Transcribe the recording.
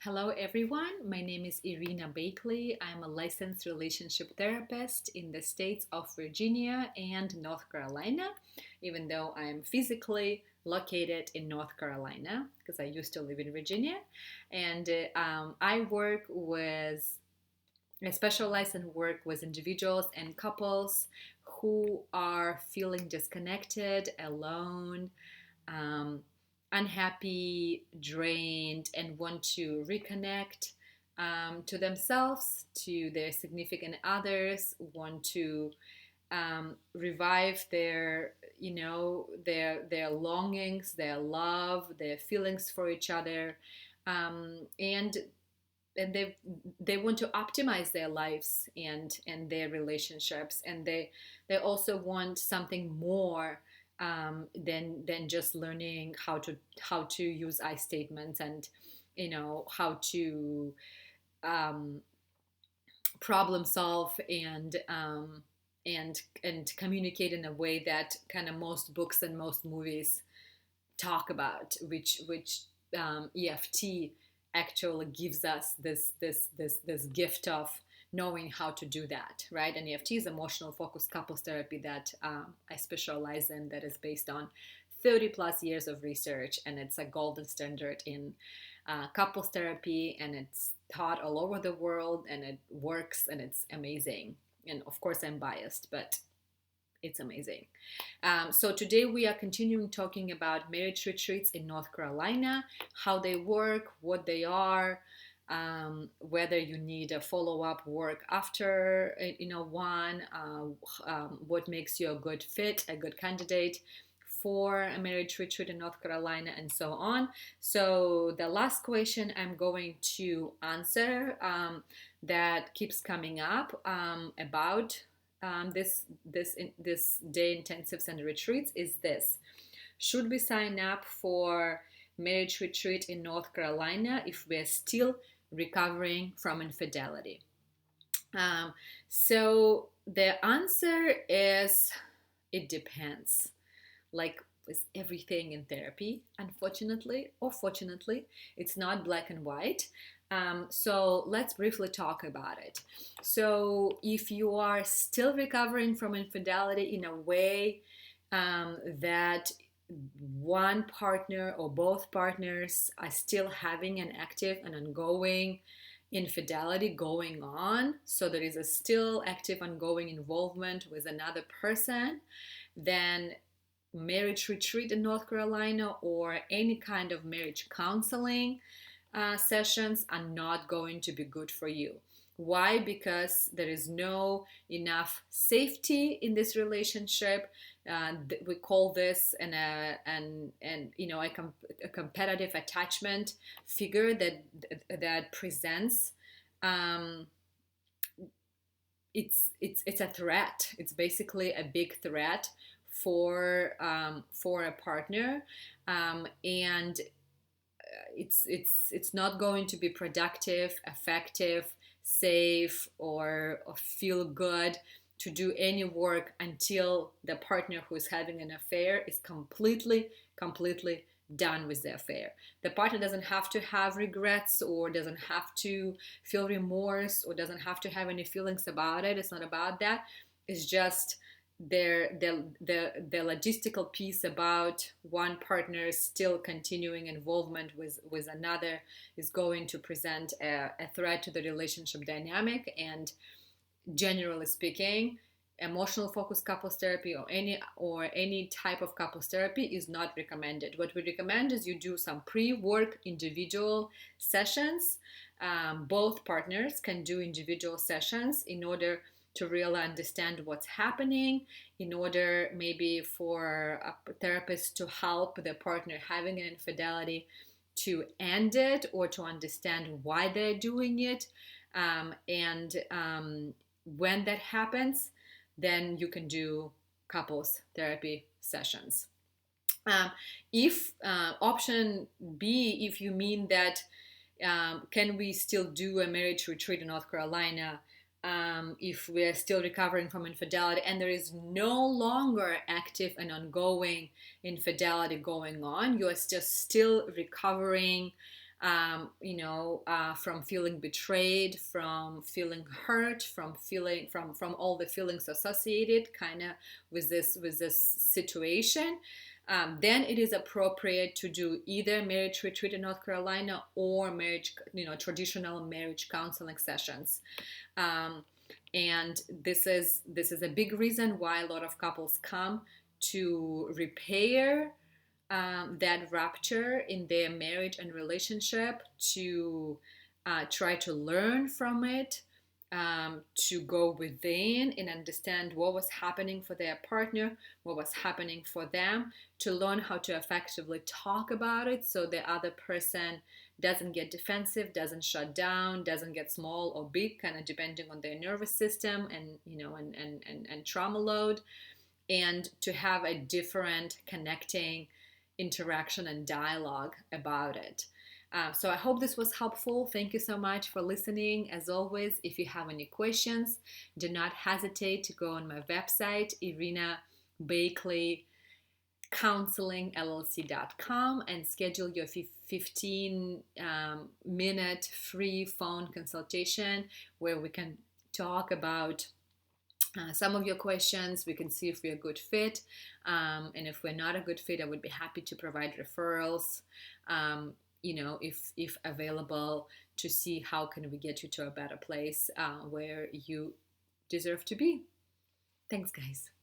Hello, everyone. My name is Irina Bakley. I'm a licensed relationship therapist in the states of Virginia and North Carolina, even though I'm physically located in North Carolina because I used to live in Virginia. And I specialize and work with individuals and couples who are feeling disconnected, alone, um, unhappy, drained, and want to reconnect to themselves, to their significant others, want to revive their longings, their love, their feelings for each other, and they want to optimize their lives and their relationships, and they also want something more than just learning how to use I statements and how to um, problem solve and communicate in a way that kind of most books and most movies talk about, which EFT actually gives us this gift of knowing how to do that, right? And EFT is emotional focused couples therapy that I specialize in, that is based on 30 plus years of research, and it's a golden standard in couples therapy, and it's taught all over the world, and it works, and it's amazing. And of course, I'm biased, but it's amazing. So today we are continuing talking about marriage retreats in North Carolina, how they work, what they are, whether you need a follow-up work after one, what makes you a good fit, a good candidate for a marriage retreat in North Carolina, and so on. So the last question I'm going to answer that keeps coming up about this day intensives and retreats is this: should we sign up for marriage retreat in North Carolina if we're still recovering from infidelity? So the answer is it depends. Like with everything in therapy, unfortunately or fortunately, it's not black and white. So let's briefly talk about it. So if you are still recovering from infidelity in a way that one partner or both partners are still having an active and ongoing infidelity going on, so there is a still active ongoing involvement with another person, then marriage retreat in North Carolina or any kind of marriage counseling sessions are not going to be good for you. Why? Because there is no enough safety in this relationship. We call this a competitive attachment figure that presents. It's a threat. It's basically a big threat for a partner, and it's not going to be productive, effective, safe, or feel good to do any work until the partner who is having an affair is completely done with the affair. The partner doesn't have to have regrets or doesn't have to feel remorse or doesn't have to have any feelings about it. It's not about that. It's just the logistical piece about one partner still continuing involvement with another is going to present a threat to the relationship dynamic. And generally speaking, emotional focused couples therapy or any type of couples therapy is not recommended. What we recommend is you do some pre-work individual sessions. Both partners can do individual sessions in order to really understand what's happening, in order maybe for a therapist to help the partner having an infidelity to end it or to understand why they're doing it. And when that happens, then you can do couples therapy sessions. If option B, if you mean that can we still do a marriage retreat in North Carolina if we're still recovering from infidelity and there is no longer active and ongoing infidelity going on, you are just still recovering from feeling betrayed, from feeling hurt, from all the feelings associated kind of with this situation. Then it is appropriate to do either marriage retreat in North Carolina or marriage, traditional marriage counseling sessions. And this is a big reason why a lot of couples come to repair that rupture in their marriage and relationship, to try to learn from it, to go within and understand what was happening for their partner, what was happening for them, to learn how to effectively talk about it so the other person doesn't get defensive, doesn't shut down, doesn't get small or big, kind of depending on their nervous system and and trauma load, and to have a different connecting interaction and dialogue about it. So I hope this was helpful. Thank you so much for listening. As always, if you have any questions, do not hesitate to go on my website, irinabakelycounselingllc.com, and schedule your 15-minute free phone consultation where we can talk about some of your questions. We can see if we're a good fit. And if we're not a good fit, I would be happy to provide referrals, if available, to see how can we get you to a better place where you deserve to be. Thanks, guys.